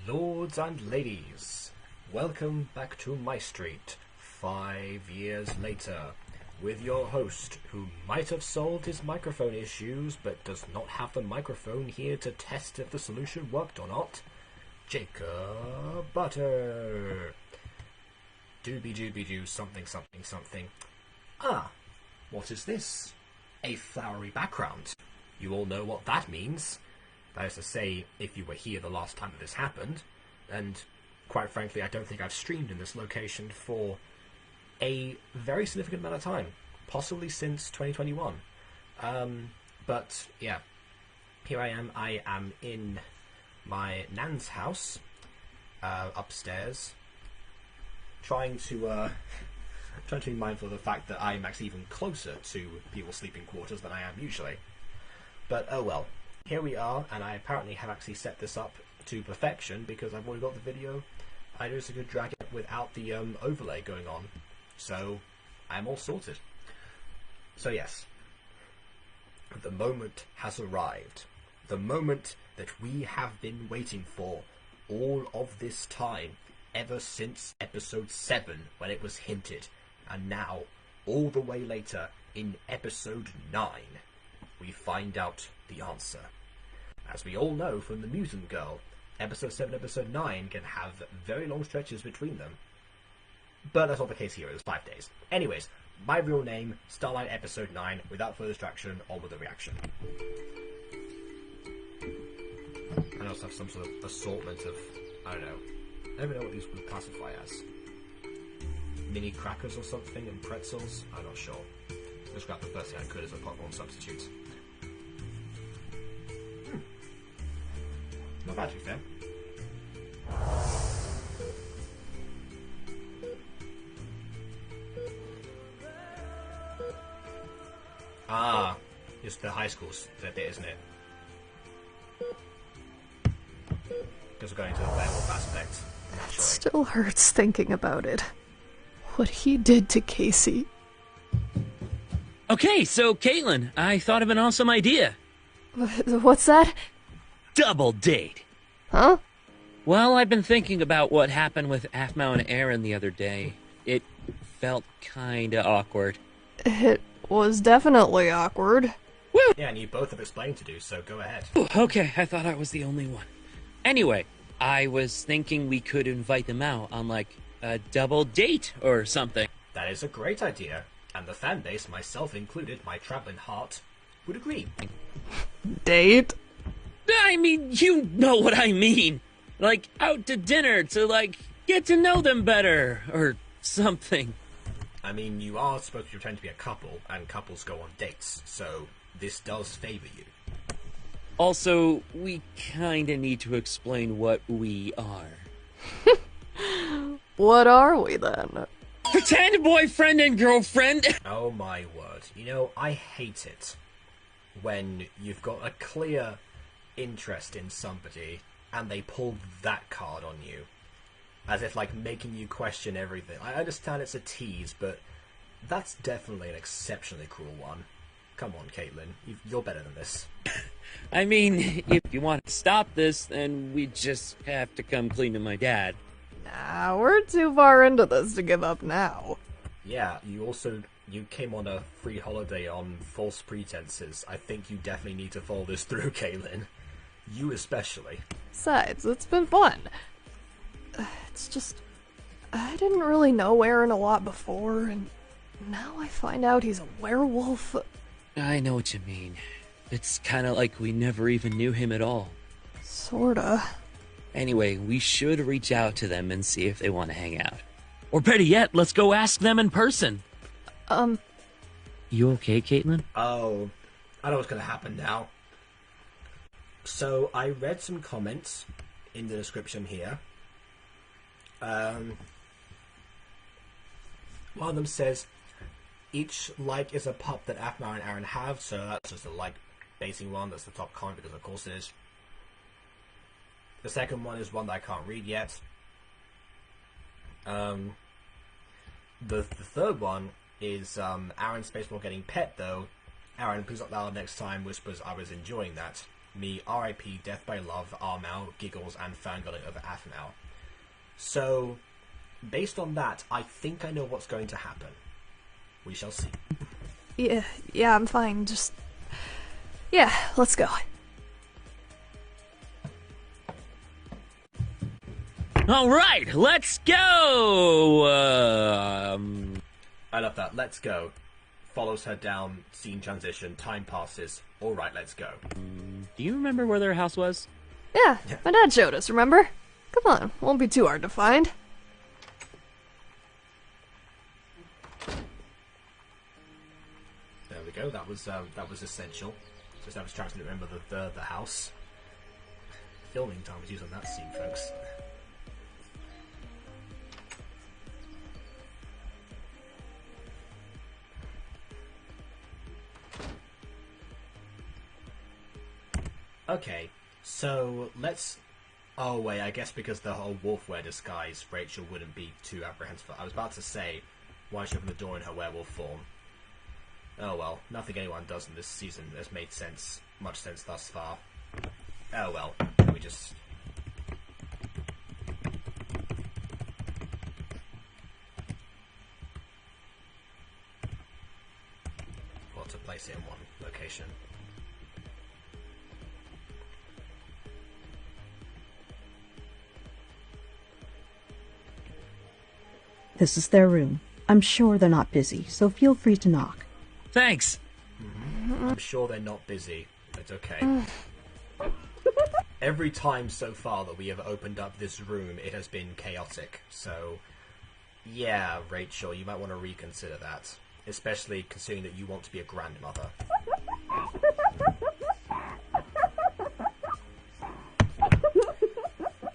Lords and ladies, welcome back to MyStreet, 5 years later, with your host, who might have solved his microphone issues, but does not have the microphone here to test if the solution worked or not, Jacob Butter. Dooby-dooby-doo, something, something, something. Ah, what is this? A flowery background. You all know what that means. That is to say, if you were here the last time that this happened, and quite frankly, I don't think I've streamed in this location for a very significant amount of time, possibly since 2021. But yeah, here I am. I am in my nan's house, upstairs, trying to be mindful of the fact that I'm actually even closer to people's sleeping quarters than I am usually. But oh well. Here we are, and I apparently have actually set this up to perfection because I've already got the video. I just could drag it without the overlay going on, so I'm all sorted. So yes, the moment has arrived. The moment that we have been waiting for all of this time, ever since episode 7 when it was hinted, and now, all the way later, in episode 9, we find out the answer. As we all know from the Mutant Girl, episode 7 and episode 9 can have very long stretches between them. But that's not the case here, it was 5 days. Anyways, my real name, Starlight episode 9, without further distraction, on with the reaction. I also have some sort of assortment of, I don't know, I don't even know what these would classify as. Mini crackers or something, and pretzels? I'm not sure. Just grab the first thing I could as a popcorn substitute. Not bad, to be fair. Ah, it's the high school bit, isn't it? Because we're going to the werewolf aspect. It still hurts thinking about it. What he did to Casey. Okay, so Caitlin, I thought of an awesome idea. What's that? Double date. Huh? Well, I've been thinking about what happened with aphmau and Aaron the other day. It felt kinda awkward. It was definitely awkward. Woo! Yeah, and you both have explained to do, so go ahead. Okay, I thought I was the only one. Anyway, I was thinking we could invite them out on, like, a double date or something. That is a great idea, and the fanbase, myself included, my traveling heart, would agree. Date? I mean, you know what I mean. Like, out to dinner to, like, get to know them better, or something. I mean, you are supposed to pretend to be a couple, and couples go on dates, so this does favor you. Also, we kinda need to explain what we are. What are we then? Pretend boyfriend and girlfriend! Oh my word. You know, I hate it when you've got a clear interest in somebody and they pull that card on you. As if, like, making you question everything. I understand it's a tease, but that's definitely an exceptionally cruel one. Come on, Caitlin. You're better than this. I mean, if you want to stop this, then we just have to come clean to my dad. Nah, we're too far into this to give up now. Yeah, you came on a free holiday on false pretenses. I think you definitely need to follow this through, Caitlin. You especially. Besides, it's been fun. It's just, I didn't really know Aaron a lot before, and now I find out he's a werewolf. I know what you mean. It's kinda like we never even knew him at all. Sorta. Anyway, we should reach out to them and see if they want to hang out. Or better yet, let's go ask them in person. You okay, Caitlin? Oh, I know what's going to happen now. So, I read some comments in the description here. One of them says, each like is a pup that aphmau and Aaron have, so that's just a like basing one. That's the top comment, because of course it is. The second one is one that I can't read yet. The third one is Aaron Spaceball getting pet, though. Aaron, please not loud next time, whispers, I was enjoying that. me RIP, Death by Love, aphmau, giggles, and fangirling over aphmau. So, based on that, I think I know what's going to happen. We shall see. Yeah, I'm fine. Just... yeah, let's go. All right, let's go! I love that. Let's go. Follows her down, scene transition, time passes. Alright, let's go. Do you remember where their house was? Yeah, my dad showed us, remember? Come on, won't be too hard to find. There we go. That was essential. Just I was trying to remember the house. Filming time was used on that scene, folks. Okay, so let's... oh wait, I guess because the whole wolfwear disguise, Rachel wouldn't be too apprehensive. I was about to say, why she opened the door in her werewolf form? Oh well, nothing anyone does in this season has made much sense thus far. Oh well, let me just... or to place it in one location. This is their room. I'm sure they're not busy, so feel free to knock. Thanks. I'm sure they're not busy. It's okay. Every time so far that we have opened up this room, it has been chaotic. So, yeah, Rachel, you might want to reconsider that. Especially considering that you want to be a grandmother.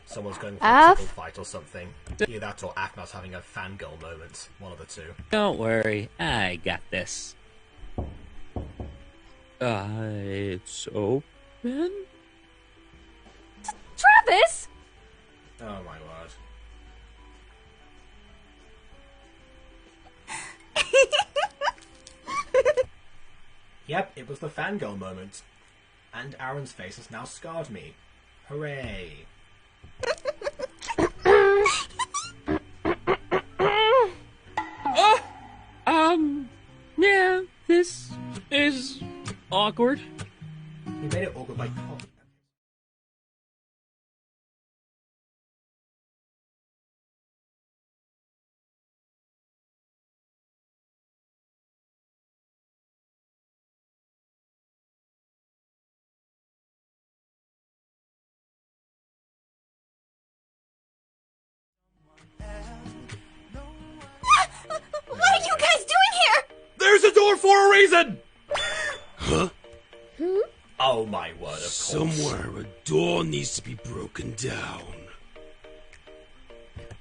Someone's going for a tickle fight or something. Either that or aphmau's having a fangirl moment. One of the two. Don't worry, I got this. It's open? Travis! Oh my word. Yep, it was the fangirl moment. And Aaron's face has now scarred me. Hooray. Yeah, this is awkward. You made it awkward by copy. What are you guys doing here? There's a door for a reason! Huh? Oh my word, of course. Somewhere a door needs to be broken down.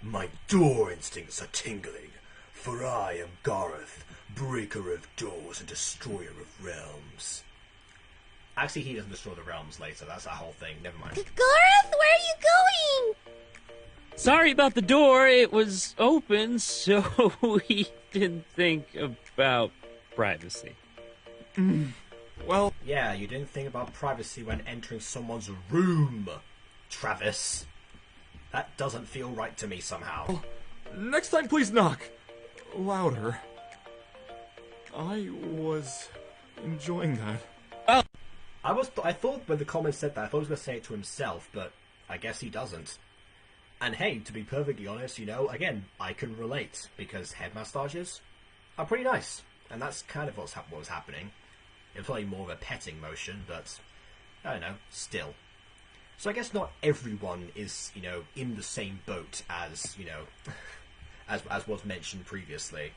My door instincts are tingling, for I am Gareth, breaker of doors and destroyer of realms. Actually, he doesn't destroy the realms later, that's that whole thing, never mind. Gareth, where are you going? Sorry about the door, it was open, so we didn't think about privacy. Well, Yeah, you didn't think about privacy when entering someone's room, Travis. That doesn't feel right to me somehow. next time please knock. Louder. I was enjoying that. I thought when the comment said that, I thought he was going to say it to himself, but I guess he doesn't. And hey, to be perfectly honest, you know, again, I can relate, because head massages are pretty nice. And that's kind of what was happening. It was probably more of a petting motion, but I don't know, still. So I guess not everyone is, you know, in the same boat as, you know, as was mentioned previously.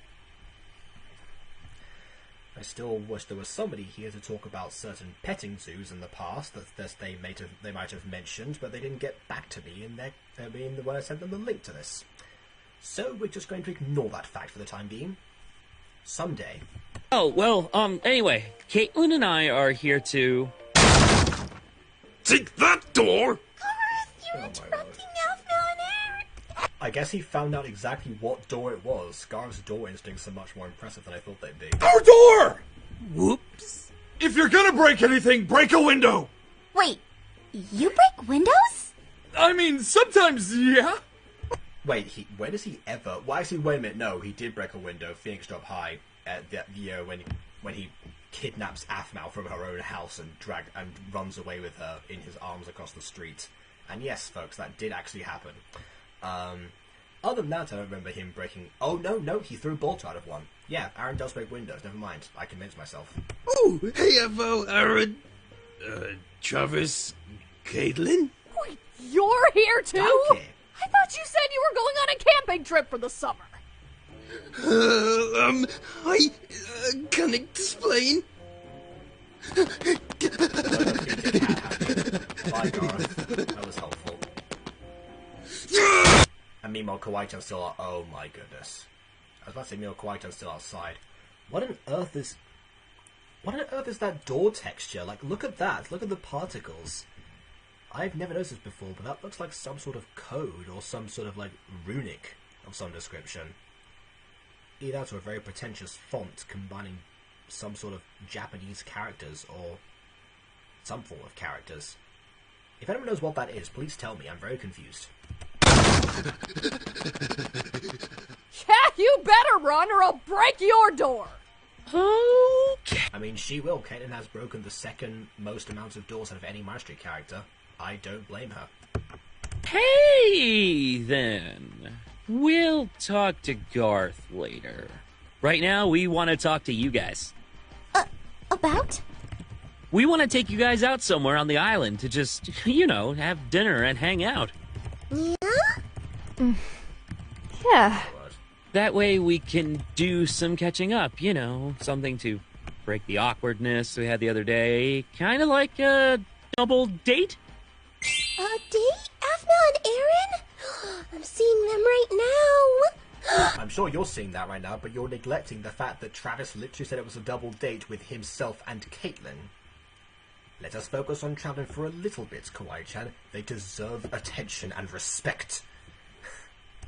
I still wish there was somebody here to talk about certain petting zoos in the past that they might have mentioned, but they didn't get back to me when I sent them the link to this. So we're just going to ignore that fact for the time being. Someday. Oh, well, anyway, Caitlin and I are here to... Take that door! Gareth, you're interrupting aphmau and Aaron. I guess he found out exactly what door it was. Gareth's door instincts are much more impressive than I thought they'd be. Our door! Whoops. If you're gonna break anything, break a window! Wait, you break windows? I mean, sometimes, yeah. Wait, when does he ever? Well, actually, wait a minute. No, he did break a window. Phoenix Drop High at the year when he kidnaps aphmau from her own house and runs away with her in his arms across the street. And yes, folks, that did actually happen. Other than that, I don't remember him breaking... Oh, no, he threw Bolter out of one. Yeah, Aaron does break windows, never mind. I convinced myself. Oh, hey, Evo, Aaron. Travis, Caitlin? Wait, you're here too? Okay. I thought you said you were going on a camping trip for the summer. I can't explain. Bye, Gareth. That was helpful. And meanwhile, Kawaii-Chan's still out. Oh my goodness. I was about to say, meanwhile, Kawaii-Chan's still outside. What on earth is that door texture? Like, look at that. Look at the particles. I've never noticed this before, but that looks like some sort of code or some sort of, like, runic of some description. Either that or a very pretentious font combining some sort of Japanese characters or some form of characters. If anyone knows what that is, please tell me. I'm very confused. Yeah, you better run or I'll break your door. Okay. I mean, she will. Caitlin has broken the second most amount of doors out of any MyStreet character. I don't blame her. Hey, then. We'll talk to Garth later. Right now, we want to talk to you guys. About? We want to take you guys out somewhere on the island to just, have dinner and hang out. Yeah? Yeah. That way we can do some catching up, something to break the awkwardness we had the other day. Kind of like a double date? A date? aphmau and Aaron? I'm seeing them right now. I'm sure you're seeing that right now, but you're neglecting the fact that Travis literally said it was a double date with himself and Caitlin. Let us focus on traveling for a little bit, Kawaii-Chan. They deserve attention and respect.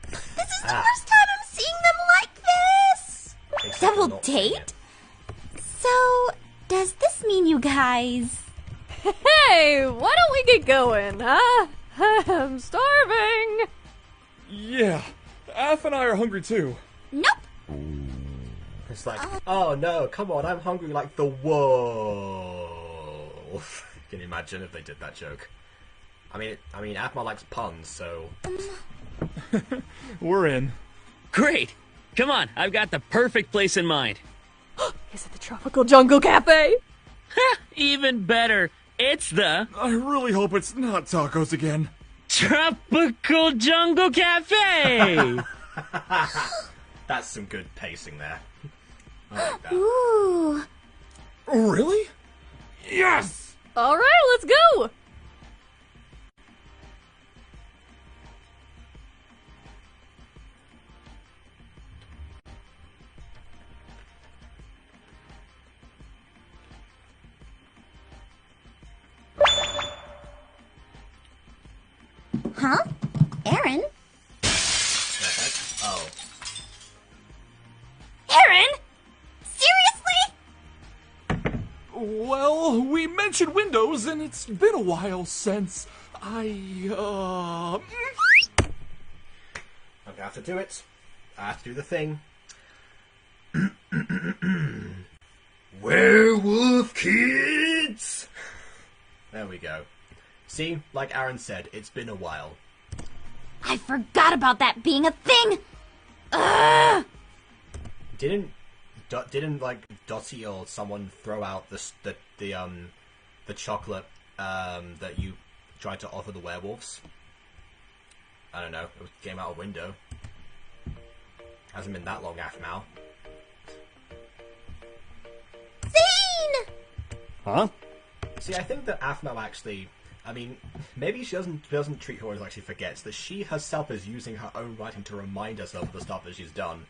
This is the first time I'm seeing them like this. Except Double not seeing date? it. So, does this mean you guys... Hey, why don't we get going, huh? I'm starving. Yeah, Aph and I are hungry too. Nope. It's like, oh no, come on, I'm hungry like the wolf. Can you imagine if they did that joke? I mean, aphmau likes puns, so... We're in. Great. Come on, I've got the perfect place in mind. Is it the Tropical Jungle Cafe? Even better. It's the I really hope it's not tacos again. Tropical Jungle Cafe! That's some good pacing there. I like that. Ooh. Really? Yes! All right, let's go. Huh? Aaron? Oh. Aaron? Seriously? Well, we mentioned windows, and it's been a while since I'm gonna have to do it. I have to do the thing. Werewolf kids! There we go. See, like Aaron said, it's been a while. I forgot about that being a thing. Ugh. Didn't like Dottie or someone throw out the chocolate that you tried to offer the werewolves? I don't know. It came out a window. Hasn't been that long, aphmau. Zane! Huh? See, I think that aphmau actually... I mean, maybe she doesn't treat her as like she forgets, that she herself is using her own writing to remind herself of the stuff that she's done.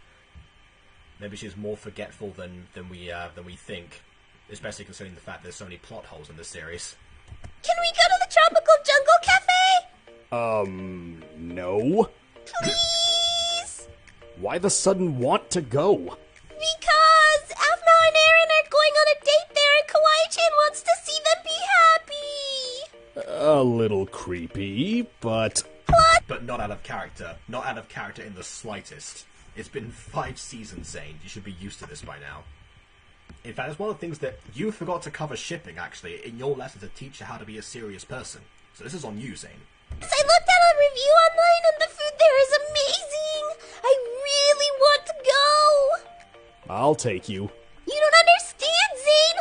Maybe she's more forgetful than we think, especially considering the fact there's so many plot holes in this series. Can we go to the Tropical Jungle Cafe? No. Please? Why the sudden want to go? Because aphmau and Aaron are going on a date there and Kawaii-Chan wants to see them be happy. A little creepy, but... But not out of character. Not out of character in the slightest. It's been 5 seasons, Zane. You should be used to this by now. In fact, it's one of the things that you forgot to cover shipping, actually, in your lesson to teach you how to be a serious person. So this is on you, Zane. I looked at a review online and the food there is amazing! I really want to go! I'll take you. You don't understand, Zane!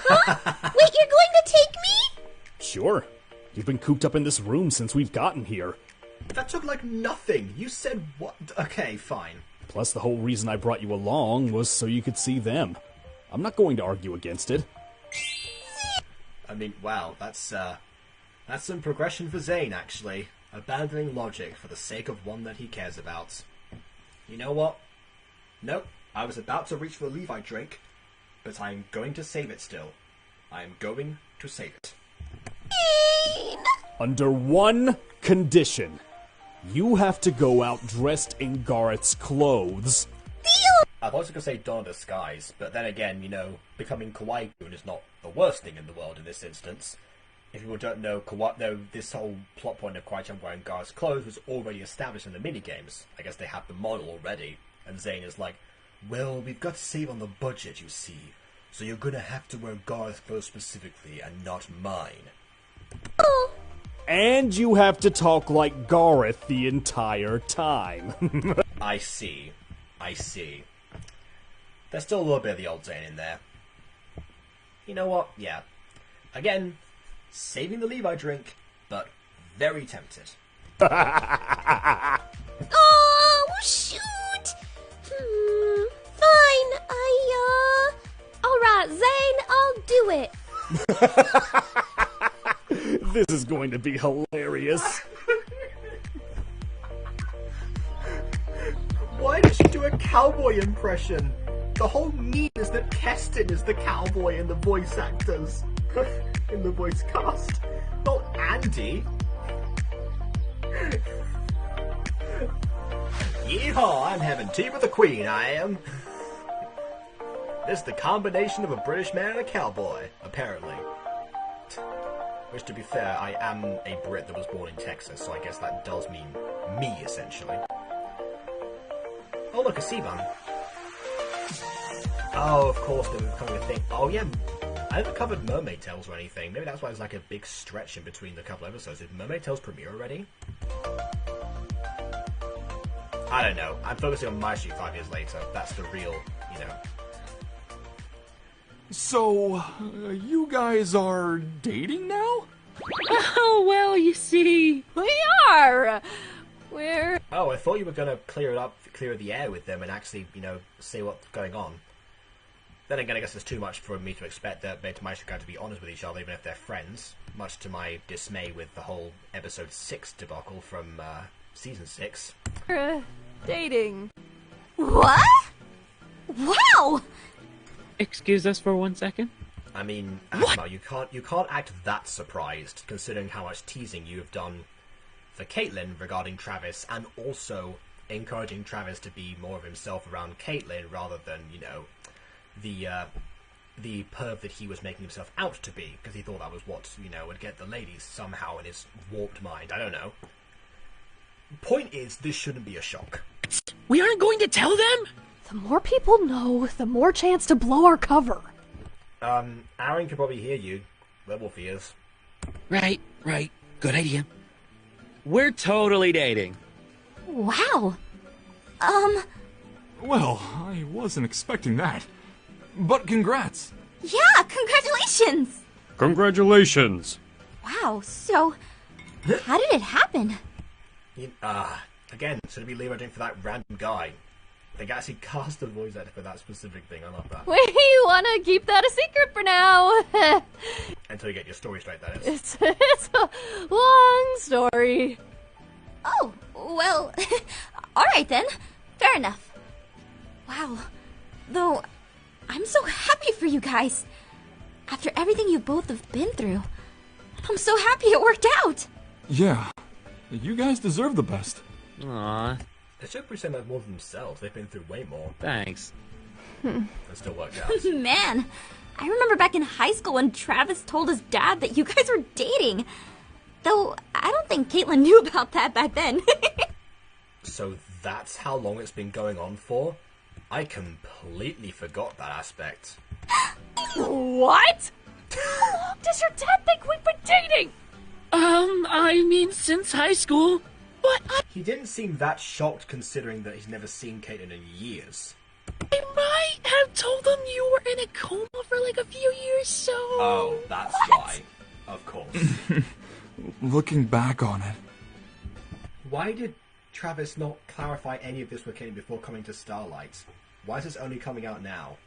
Huh? Wait, you're going to take me? Sure. You've been cooped up in this room since we've gotten here. That took like nothing. You said what? Okay, fine. Plus, the whole reason I brought you along was so you could see them. I'm not going to argue against it. I mean, wow, that's some progression for Zane, actually. Abandoning logic for the sake of one that he cares about. You know what? Nope, I was about to reach for the Levi drink, but I'm going to save it still. I'm going to save it. Under one condition. You have to go out dressed in Garrett's clothes. I was also going to say Dawn Disguise, but then again, you know, becoming Kawaii-Chan is not the worst thing in the world in this instance. If people don't know, this whole plot point of Kawaii-Chan wearing Garrett's clothes was already established in the minigames. I guess they have the model already, and Zane is like, well, we've got to save on the budget, you see, so you're going to have to wear Garrett's clothes specifically, and not mine. And you have to talk like Gareth the entire time. I see. There's still a little bit of the old Zane in there. You know what? Yeah. Again, saving the Levi drink, but very tempted. Oh, shoot! Fine, Alright, Zane, I'll do it. This is going to be hilarious. Why did she do a cowboy impression? The whole need is that Keston is the cowboy in the voice actors. In the voice cast. Not Andy. Yeehaw, I'm having tea with the Queen, I am. This is the combination of a British man and a cowboy, apparently. Which, to be fair, I am a Brit that was born in Texas, so I guess that does mean me, essentially. Oh, look, a sea bun. Oh, of course, they were becoming a thing. Oh, yeah, I haven't covered Mermaid Tales or anything. Maybe that's why there's like a big stretch in between the couple episodes. Did Mermaid Tales premiere already? I don't know. I'm focusing on MyStreet 5 years later. That's the real, you know. So, you guys are dating now? Oh, well, you see. We are! We're... Oh, I thought you were going to clear the air with them and actually, you know, say what's going on. Then again, I guess it's too much for me to expect that they might have to be honest with each other, even if they're friends. Much to my dismay with the whole episode 6 debacle from season 6. dating. What? Wow! Excuse us for 1 second? I mean, aphmau, you can't act that surprised, considering how much teasing you have done for Caitlyn regarding Travis, and also encouraging Travis to be more of himself around Caitlyn rather than, you know, the perv that he was making himself out to be, because he thought that was what, you know, would get the ladies somehow in his warped mind. I don't know. Point is, this shouldn't be a shock. We aren't going to tell them? The more people know, the more chance to blow our cover. Aaron can probably hear you. Werewolf ears. Right. Good idea. We're totally dating. Wow. Well, I wasn't expecting that. But congrats. Yeah, congratulations. Congratulations. Wow, so how did it happen? Again, should it be Levi doing for that random guy? They actually cast a voice actor for that specific thing. I love that. We want to keep that a secret for now. Until you get your story straight, that is. It's a long story. Oh, well, alright then. Fair enough. Wow. Though, I'm so happy for you guys. After everything you both have been through, I'm so happy it worked out. Yeah, you guys deserve the best. Aw, They should be saying that more than themselves. They've been through way more. thanks. It still worked out. Man, I remember back in high school when Travis told his dad that you guys were dating. Though, I don't think Caitlin knew about that back then. So that's how long it's been going on for? I completely forgot that aspect. What? How long does your dad think we've been dating? I mean, since high school. But He didn't seem that shocked considering that he's never seen Caitlin in years. I might have told him you were in a coma for like a few years, so... Oh, that's why. Of course. Looking back on it, Why did Travis not clarify any of this with Caitlin before coming to Starlight? Why is this only coming out now?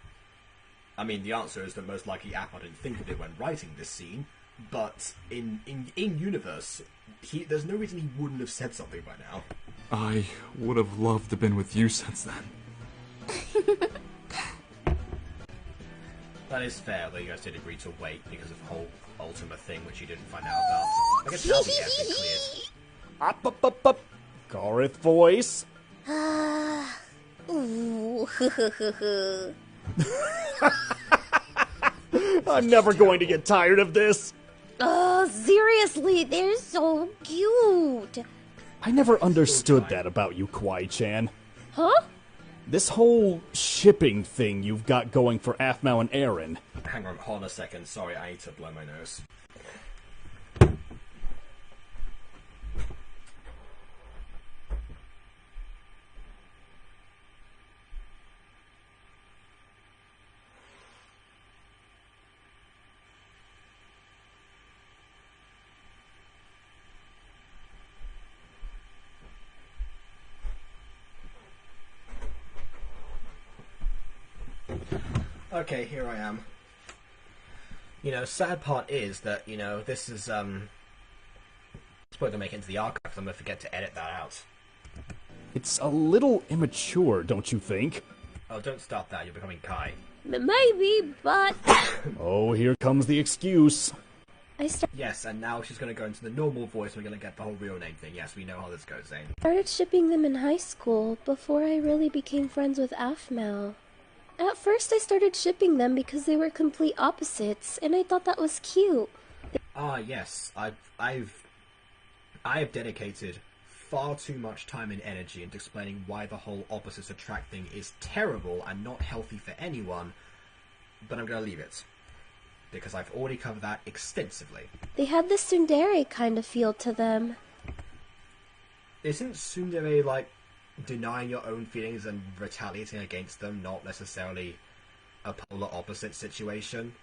I mean, the answer is that most likely aphmau didn't think of it when writing this scene, but in universe, there's no reason he wouldn't have said something by now. I would have loved to have been with you since then. That is fair, though you guys did agree to wait because of the whole Ultima thing, which you didn't find out about. I guess that'll be getting cleared. Up. Gareth voice. I'm never going to get tired of this. Seriously, they're so cute. I never understood that about you, Kawaii-Chan. Huh? This whole shipping thing you've got going for aphmau and Aaron. Hang on, hold on a second. Sorry, I need to blow my nose. Okay, here I am. Sad part is that, this is, supposed to make it into the archive, so I'm gonna forget to edit that out. It's a little immature, don't you think? Oh, don't start that, you're becoming Kai. Maybe, but... Oh, here comes the excuse. Yes, and now she's gonna go into the normal voice, and we're gonna get the whole real name thing. Yes, we know how this goes, Zane. Started shipping them in high school, before I really became friends with aphmau. At first I started shipping them because they were complete opposites, and I thought that was cute. Yes, I've dedicated far too much time and energy into explaining why the whole opposites attract thing is terrible and not healthy for anyone, but I'm gonna leave it. Because I've already covered that extensively. They had this tsundere kind of feel to them. Isn't tsundere like denying your own feelings and retaliating against them, not necessarily a polar opposite situation?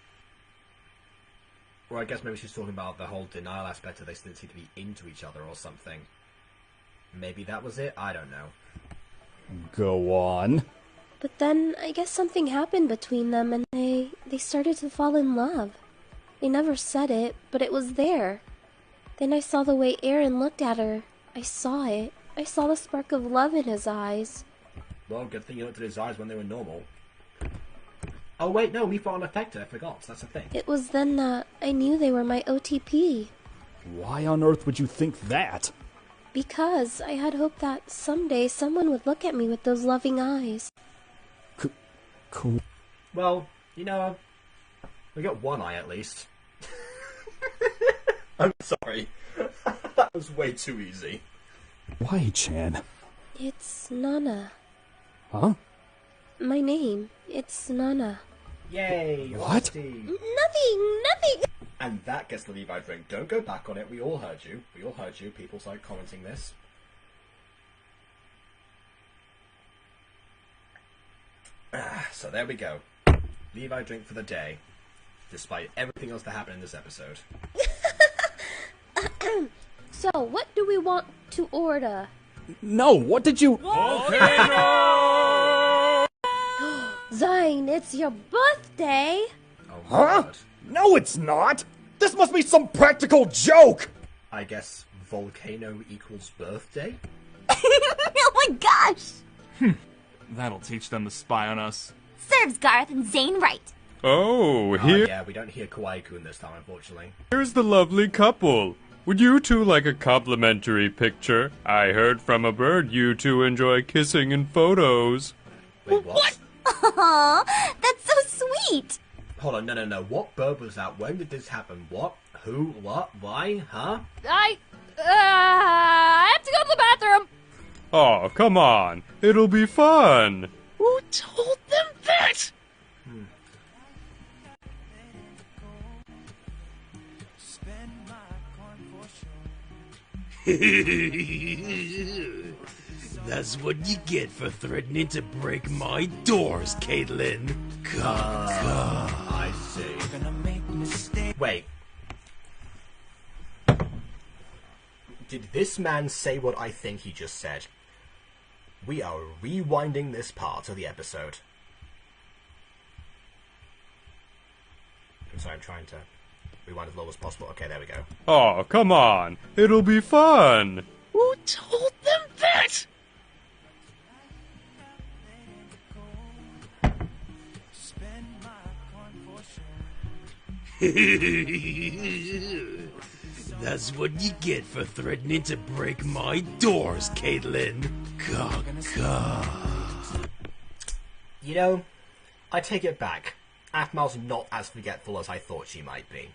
Or I guess maybe she's talking about the whole denial aspect of they didn't seem to be into each other or something. Maybe that was it? I don't know. Go on. But then, I guess something happened between them and they started to fall in love. They never said it, but it was there. Then I saw the way Aaron looked at her. I saw it. I saw the spark of love in his eyes. Well, good thing you looked at his eyes when they were normal. Oh wait, no, we found an effector, I forgot, that's a thing. It was then that I knew they were my OTP. Why on earth would you think that? Because I had hoped that someday someone would look at me with those loving eyes. Cool. Well, we got one eye at least. I'm sorry. That was way too easy. Why, Chan? It's Nana. Huh? My name. It's Nana. Yay! What? Steve. Nothing! And that gets the Levi drink. Don't go back on it. We all heard you. People started commenting this. So there we go. Levi drink for the day. Despite everything else that happened in this episode. So, what do we want to order? No, what did you... Zane, it's your birthday! Oh, Huh? God. No, it's not! This must be some practical joke! I guess volcano equals birthday? Oh my gosh! that'll teach them to spy on us. Serves Garth and Zane right. Oh, Oh, here, yeah, we don't hear Kawaii-Kun this time, unfortunately. here's the lovely couple. Would you two like a complimentary picture? I heard from a bird you two enjoy kissing in photos. Wait, what? Aww, that's so sweet. Hold on, no. What bird was that? When did this happen? What? Who? What? Why? Huh? I have to go to the bathroom. Oh, come on. It'll be fun. Who told them that? That's what you get for threatening to break my doors, Caitlin. I see. Wait. Did this man say what I think he just said? We are rewinding this part of the episode. I'm sorry, I'm trying to rewind as low as possible. Okay, there we go. Oh, come on. It'll be fun. Who told them that? That's what you get for threatening to break my doors, Caitlin. You know, I take it back. aphmau's not as forgetful as I thought she might be.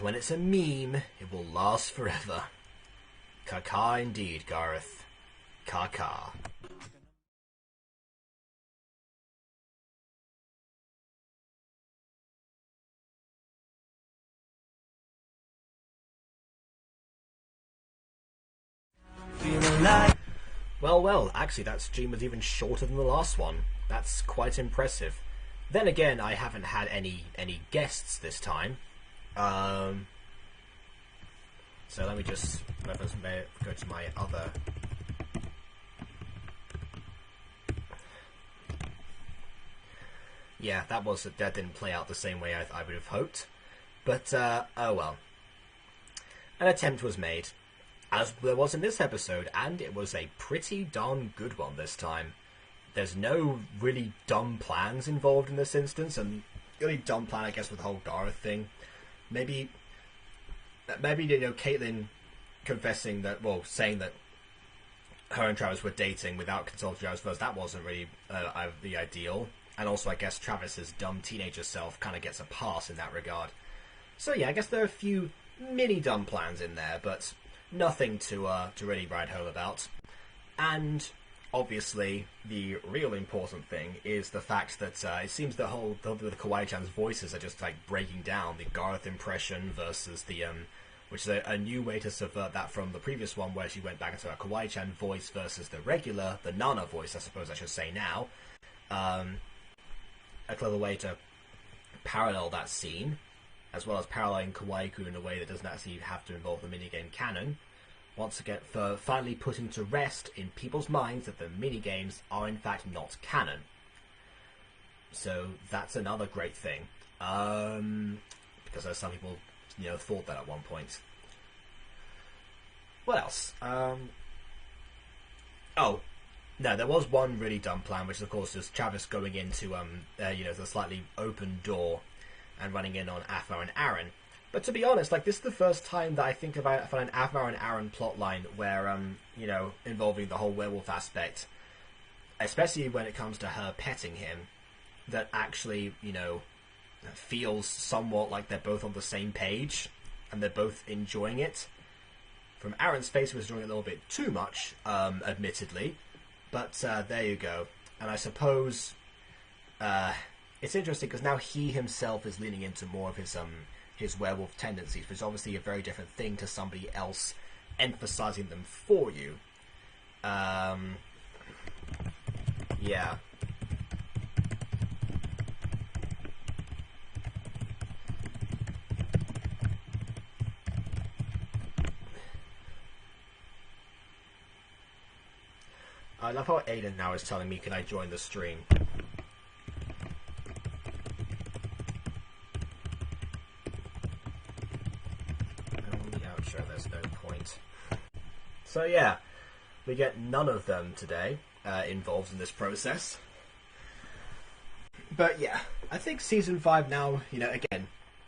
When it's a meme, it will last forever. Kaka indeed, Gareth. Kaka. Well, actually that stream was even shorter than the last one. That's quite impressive. Then again, I haven't had any guests this time. So let me just go to my other... Yeah, that didn't play out the same way I would have hoped. But, oh well. An attempt was made, as there was in this episode, and it was a pretty darn good one this time. There's no really dumb plans involved in this instance, and the only dumb plan, I guess, with the whole Gareth thing, maybe Caitlin confessing that, well, saying that her and Travis were dating without consulting Travis first, that wasn't really the ideal. And also, I guess Travis's dumb teenager self kind of gets a pass in that regard. So yeah, I guess there are a few mini dumb plans in there, but nothing to really write home about. And obviously, the real important thing is the fact that it seems the Kawaii-Chan's voices are just like breaking down. The Gareth impression versus the which is a new way to subvert that from the previous one, where she went back into a Kawaii-Chan voice versus the Nana voice, I suppose I should say now. A clever way to parallel that scene, as well as paralleling Kawaii-Kun in a way that doesn't actually have to involve the minigame canon. Once again, for finally putting to rest in people's minds that the minigames are in fact not canon. So that's another great thing. Because some people, thought that at one point. What else? No, there was one really dumb plan, which of course is Travis going into the slightly open door and running in on aphmau and Aaron. But to be honest, this is the first time that I think about an aphmau and Aaron plotline where involving the whole werewolf aspect, especially when it comes to her petting him, that actually feels somewhat like they're both on the same page and they're both enjoying it. From Aaron's face, he was enjoying it a little bit too much, admittedly. But there you go. And I suppose it's interesting because now he himself is leaning into more of his werewolf tendencies, which is obviously a very different thing to somebody else emphasizing them for you. Yeah. I love how Aiden now is telling me, can I join the stream? Outro, there's no point. So yeah, we get none of them today involved in this process. But yeah, I think Season 5 now, again,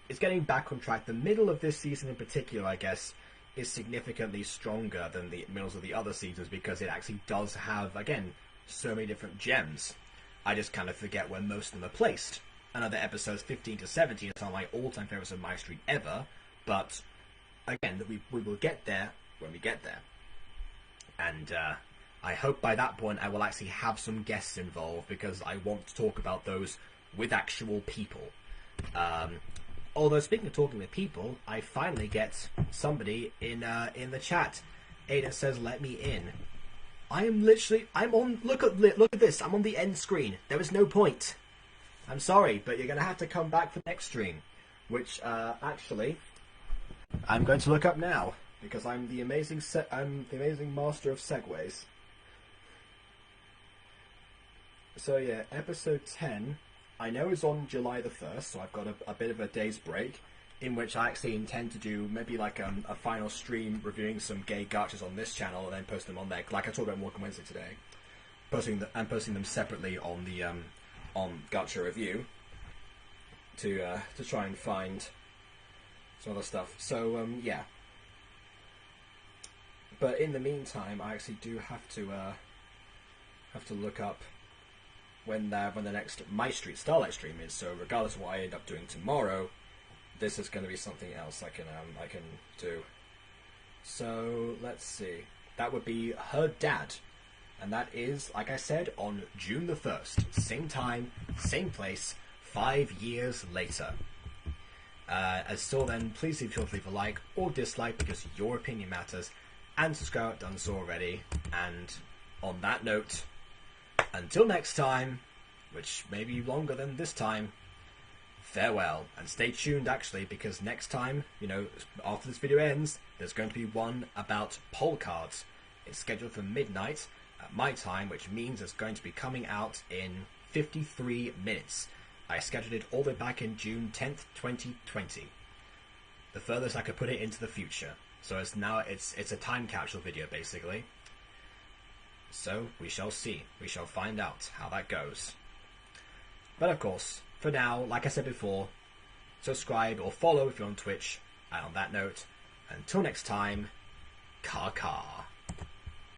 is getting back on track. The middle of this season in particular, I guess, is significantly stronger than the middles of the other seasons because it actually does have, again, so many different gems. I just kind of forget where most of them are placed. Another episodes 15 to 17 are some of my all-time favorites of MyStreet ever, but again, we will get there when we get there. And I hope by that point I will actually have some guests involved, because I want to talk about those with actual people. Although, speaking of talking with people, I finally get somebody in the chat. Aiden says, "Let me in." I'm on. Look at this. I'm on the end screen. There is no point. I'm sorry, but you're gonna have to come back for the next stream, which actually I'm going to look up now, because I'm the amazing master of segues. So yeah, episode 10. I know it's on July the 1st, so I've got a bit of a day's break, in which I actually intend to do maybe like a final stream reviewing some gay gachas on this channel, and then post them on there, like I talked about Walking Wednesday today. Posting them separately on the on Gacha Review to try and find some other stuff. So yeah. But in the meantime, I actually do have to look up when the next MyStreet Starlight stream is. So regardless of what I end up doing tomorrow, this is going to be something else I can do. So let's see. That would be her dad, and that is, like I said, on June the 1st, same time, same place, 5 years later. As till then, please feel free to like or dislike, because your opinion matters, and subscribe if done so already. And on that note, until next time, which may be longer than this time, farewell. And stay tuned, actually, because next time, after this video ends, there's going to be one about poll cards. It's scheduled for midnight at my time, which means it's going to be coming out in 53 minutes. I scheduled it all the way back in June 10th, 2020. The furthest I could put it into the future. So it's a time capsule video, basically. So we shall see. We shall find out how that goes. But of course, for now, like I said before, subscribe or follow if you're on Twitch. And on that note, until next time, ka-ka.